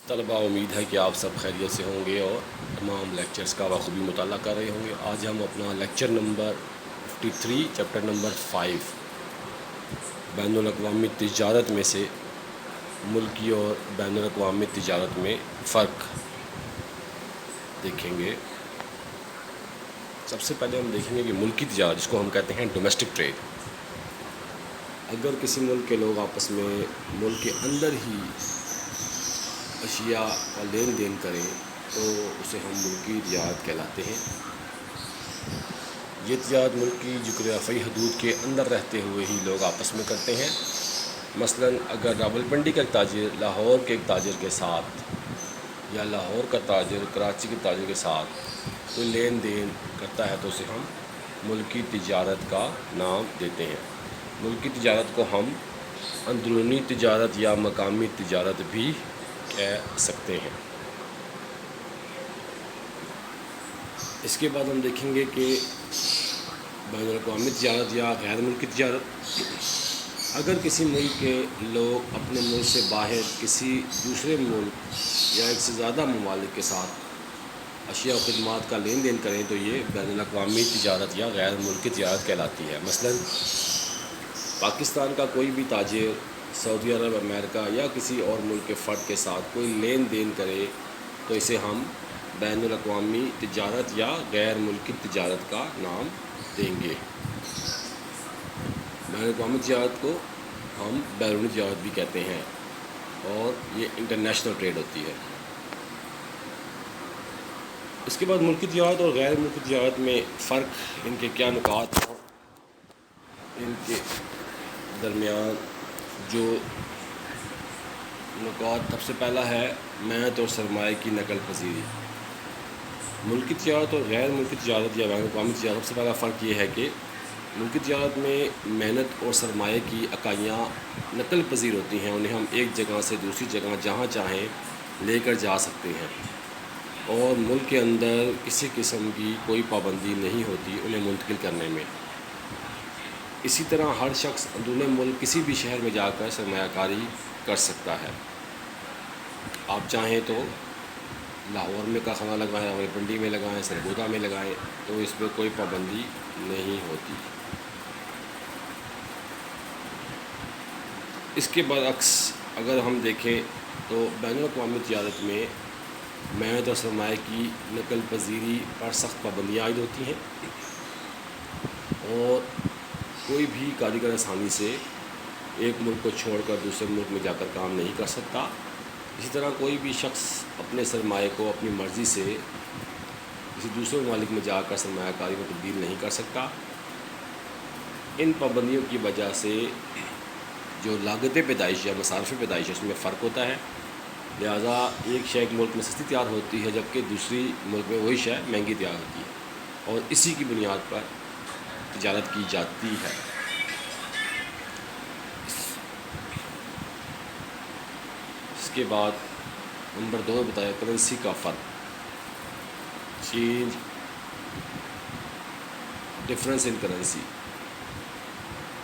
طلباء امید ہے کہ آپ سب خیریت سے ہوں گے اور تمام لیکچرز کا بخوبی مطالعہ کر رہے ہوں گے۔ آج ہم اپنا لیکچر نمبر 53 چیپٹر نمبر 5 بین الاقوامی تجارت میں سے ملکی اور بین الاقوامی تجارت میں فرق دیکھیں گے۔ سب سے پہلے ہم دیکھیں گے کہ ملکی تجارت، جس کو ہم کہتے ہیں ڈومیسٹک ٹریڈ، اگر کسی ملک کے لوگ آپس میں ملک کے اندر ہی اشیاء کا لین دین کریں تو اسے ہم ملکی تجارت کہلاتے ہیں۔ یہ تجارت ملک کی جغرافیائی حدود کے اندر رہتے ہوئے ہی لوگ آپس میں کرتے ہیں۔ مثلاً اگر راولپنڈی کا ایک تاجر لاہور کے ایک تاجر کے ساتھ یا لاہور کا تاجر کراچی کے تاجر کے ساتھ کوئی لین دین کرتا ہے تو اسے ہم ملکی تجارت کا نام دیتے ہیں۔ ملکی تجارت کو ہم اندرونی تجارت یا مقامی تجارت بھی کہہ سکتے ہیں۔ اس کے بعد ہم دیکھیں گے کہ بین الاقوامی تجارت یا غیر ملکی تجارت، اگر کسی ملک کے لوگ اپنے ملک سے باہر کسی دوسرے ملک یا ایک سے زیادہ ممالک کے ساتھ اشیاء و خدمات کا لین دین کریں تو یہ بین الاقوامی تجارت یا غیر ملکی تجارت کہلاتی ہے۔ مثلاً پاکستان کا کوئی بھی تاجر سعودی عرب، امریکہ یا کسی اور ملک کے فرد کے ساتھ کوئی لین دین کرے تو اسے ہم بین الاقوامی تجارت یا غیر ملکی تجارت کا نام دیں گے۔ بین الاقوامی تجارت کو ہم بیرونی تجارت بھی کہتے ہیں اور یہ انٹرنیشنل ٹریڈ ہوتی ہے۔ اس کے بعد ملکی تجارت اور غیر ملکی تجارت میں فرق، ان کے کیا نکات اور ان کے درمیان جو نکات، سب سے پہلا ہے محنت اور سرمایہ کی نقل پذیری۔ ملکی تجارت اور غیر ملکی تجارت یا بین الاقوامی تجارت، سب سے پہلا فرق یہ ہے کہ ملکی تجارت میں محنت اور سرمایہ کی اکائیاں نقل پذیر ہوتی ہیں، انہیں ہم ایک جگہ سے دوسری جگہ جہاں چاہیں لے کر جا سکتے ہیں اور ملک کے اندر کسی قسم کی کوئی پابندی نہیں ہوتی انہیں منتقل کرنے میں۔ اسی طرح ہر شخص اندرون ملک کسی بھی شہر میں جا کر سرمایہ کاری کر سکتا ہے۔ آپ چاہیں تو لاہور میں کارخانہ لگائیں، راولپنڈی میں لگائیں، سرگودا میں لگائیں، تو اس پہ کوئی پابندی نہیں ہوتی۔ اس کے برعکس اگر ہم دیکھیں تو بین الاقوامی تجارت میں محنت اور سرمایہ کی نقل پذیری پر سخت پابندیاں عائد ہوتی ہیں اور کوئی بھی کاریگر آسانی سے ایک ملک کو چھوڑ کر دوسرے ملک میں جا کر کام نہیں کر سکتا۔ اسی طرح کوئی بھی شخص اپنے سرمایہ کو اپنی مرضی سے کسی دوسرے ممالک میں جا کر سرمایہ کاری میں تبدیل نہیں کر سکتا۔ ان پابندیوں کی وجہ سے جو لاگت پیدائش یا مصارف پیدائش ہے اس میں فرق ہوتا ہے، لہٰذا ایک شے ایک ملک میں سستی تیار ہوتی ہے جبکہ دوسری ملک میں وہی شے مہنگی تیار ہوتی ہے اور اسی کی بنیاد پر تجارت کی جاتی ہے۔ اس کے بعد نمبر 2 بتایا کرنسی کا فرق، چینج ڈفرینس ان کرنسی۔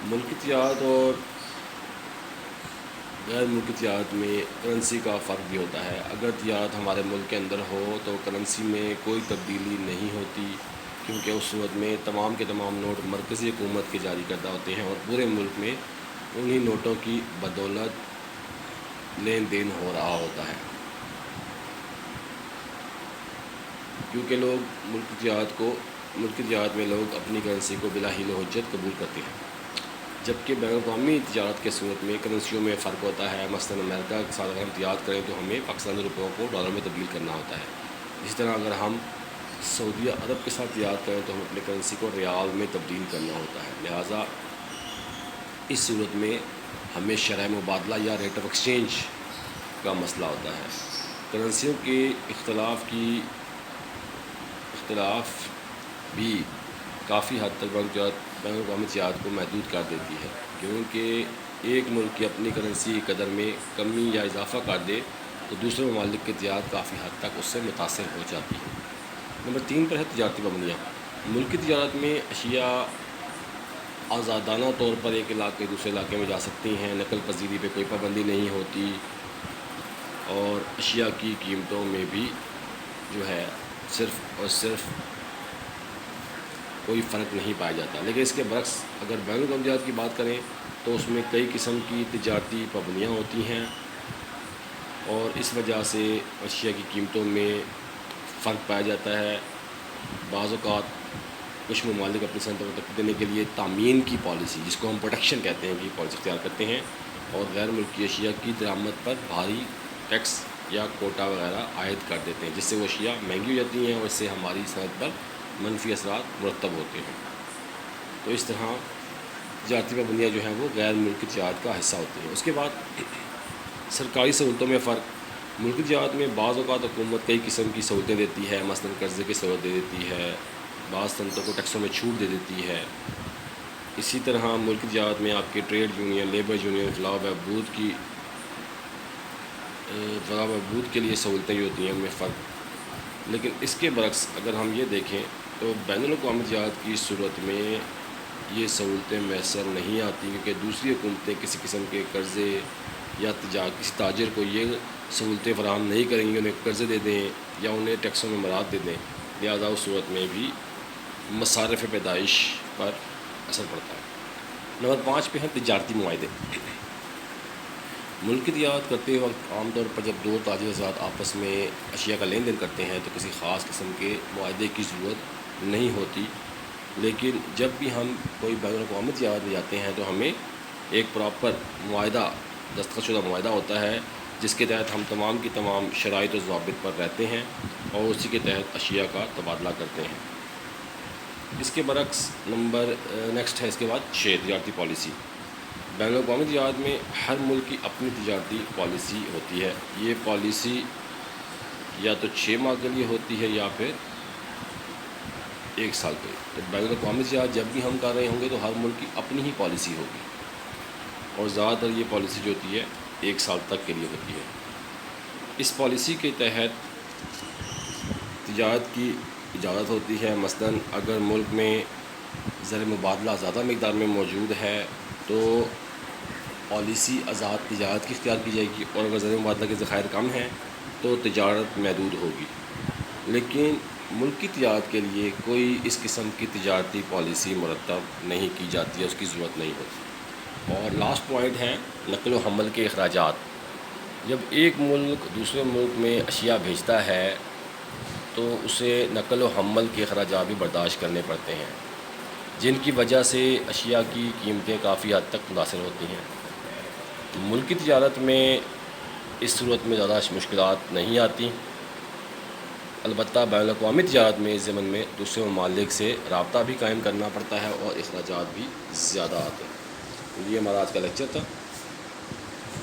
ملکی تجارت اور غیر ملکی تجارت میں کرنسی کا فرق بھی ہوتا ہے۔ اگر تجارت ہمارے ملک کے اندر ہو تو کرنسی میں کوئی تبدیلی نہیں ہوتی، کیونکہ اس صورت میں تمام کے تمام نوٹ مرکزی حکومت کے جاری کردہ ہوتے ہیں اور پورے ملک میں انہی نوٹوں کی بدولت لین دین ہو رہا ہوتا ہے۔ کیونکہ لوگ ملکی تجارت میں لوگ اپنی کرنسی کو بلا حیل و حجت قبول کرتے ہیں، جبکہ بین الاقوامی تجارت کے صورت میں کرنسیوں میں فرق ہوتا ہے۔ مثلاً امریکہ کے ساتھ اگر ہم تجارت کریں تو ہمیں پاکستانی روپیوں کو ڈالر میں تبدیل کرنا ہوتا ہے۔ اسی طرح اگر ہم سعودی عرب کے ساتھ تجارت کریں تو ہم اپنی کرنسی کو ریال میں تبدیل کرنا ہوتا ہے، لہٰذا اس صورت میں ہمیں شرح مبادلہ یا ریٹ آف ایکسچینج کا مسئلہ ہوتا ہے۔ کرنسیوں کے اختلاف بھی کافی حد تک بین الاقوامی تجارت کو محدود کر دیتی ہے، کیونکہ ایک ملک کی اپنی کرنسی کی قدر میں کمی یا اضافہ کر دے تو دوسرے ممالک کی تجارت کافی حد تک اس سے متاثر ہو جاتی ہے۔ نمبر 3 پر ہے تجارتی پابندیاں۔ ملکی تجارت میں اشیاء آزادانہ طور پر ایک علاقے دوسرے علاقے میں جا سکتی ہیں، نقل پذیری پہ کوئی پابندی نہیں ہوتی، اور اشیاء کی قیمتوں میں بھی جو ہے صرف اور صرف کوئی فرق نہیں پایا جاتا. لیکن اس کے برعکس اگر بین الاقوامی تجارت کی بات کریں تو اس میں کئی قسم کی تجارتی پابندیاں ہوتی ہیں اور اس وجہ سے اشیاء کی قیمتوں میں فرق پایا جاتا ہے. بعض اوقات کچھ ممالک اپنی صنعتوں کو ترقی دینے کے لیے تامین کی پالیسی، جس کو ہم پروٹیکشن کہتے ہیں، کی پالیسی اختیار کرتے ہیں اور غیر ملکی اشیاء کی درآمد پر بھاری ٹیکس یا کوٹا وغیرہ عائد کر دیتے ہیں، جس سے وہ اشیاء مہنگی ہو جاتی ہیں اور اس سے ہماری صنعت پر منفی اثرات مرتب ہوتے ہیں. تو اس طرح تجارتی پابندیاں جو ہیں وہ غیر ملکی تجارت کا حصہ ہوتی ہیں. اس کے بعد سرکاری سہولتوں میں فرق. ملکی تجارت میں بعض اوقات حکومت کئی قسم کی سہولتیں دیتی ہے، مثلاً قرضے کی سہولت دے دیتی ہے، بعض صنعتوں کو ٹیکسوں میں چھوٹ دے دیتی ہے. اسی طرح ملکی تجارت میں آپ کے ٹریڈ یونین، لیبر یونین، فلاح بہبود کے لیے سہولتیں جو ہوتی ہیں ان میں فرق. لیکن اس کے برعکس اگر ہم یہ دیکھیں تو بین الاقوامی تجارت کی صورت میں یہ سہولتیں میسر نہیں آتی، کیونکہ دوسری حکومتیں کسی قسم کے قرضے یا کسی تاجر کو یہ سہولتیں فراہم نہیں کریں گی، انہیں قرضے دے دیں یا انہیں ٹیکسوں میں مراحت دے دیں. لہٰذا اس صورت میں بھی مصارف پیدائش پر اثر پڑتا ہے. نمبر 5 پہ ہیں تجارتی معاہدے. ملکی تجارت کرتے وقت عام طور پر جب دو تاجر حضرات آپس میں اشیاء کا لین دین کرتے ہیں تو کسی خاص قسم کے معاہدے کی ضرورت نہیں ہوتی. لیکن جب بھی ہم کوئی بین الاقوامی تجارت میں جاتے ہیں تو ہمیں ایک پراپر معاہدہ، دستخط شدہ معاہدہ ہوتا ہے، جس کے تحت ہم تمام کی تمام شرائط و ضوابط پر رہتے ہیں اور اسی کے تحت اشیاء کا تبادلہ کرتے ہیں. اس کے برعکس نیکسٹ ہے اس کے بعد 6 تجارتی پالیسی. بین الاقوامی تجارت میں ہر ملک کی اپنی تجارتی پالیسی ہوتی ہے. یہ پالیسی یا تو 6 ماہ کے لیے ہوتی ہے یا پھر 1 سال کے لیے. تو بین الاقوامی تجارت جب بھی ہم کر رہے ہوں گے تو ہر ملک کی اپنی ہی پالیسی ہوگی اور زیادہ تر یہ پالیسی جو ہوتی ہے 1 سال تک کے لیے ہوتی ہے. اس پالیسی کے تحت تجارت کی اجازت ہوتی ہے. مثلاً اگر ملک میں زر مبادلہ زیادہ مقدار میں موجود ہے تو پالیسی آزاد تجارت کی اختیار کی جائے گی، اور اگر زر مبادلہ کے ذخائر کم ہیں تو تجارت محدود ہوگی. لیکن ملکی تجارت کے لیے کوئی اس قسم کی تجارتی پالیسی مرتب نہیں کی جاتی ہے، اس کی ضرورت نہیں ہوتی. اور لاسٹ پوائنٹ ہے نقل و حمل کے اخراجات. جب ایک ملک دوسرے ملک میں اشیاء بھیجتا ہے تو اسے نقل و حمل کے اخراجات بھی برداشت کرنے پڑتے ہیں، جن کی وجہ سے اشیاء کی قیمتیں کافی حد تک متاثر ہوتی ہیں. ملکی تجارت میں اس صورت میں زیادہ مشکلات نہیں آتی. البتہ بین الاقوامی تجارت میں اس ضمن میں دوسرے ممالک سے رابطہ بھی قائم کرنا پڑتا ہے اور اخراجات بھی زیادہ آتے ہیں. یہ ہمارا آج کا لیکچر تھا.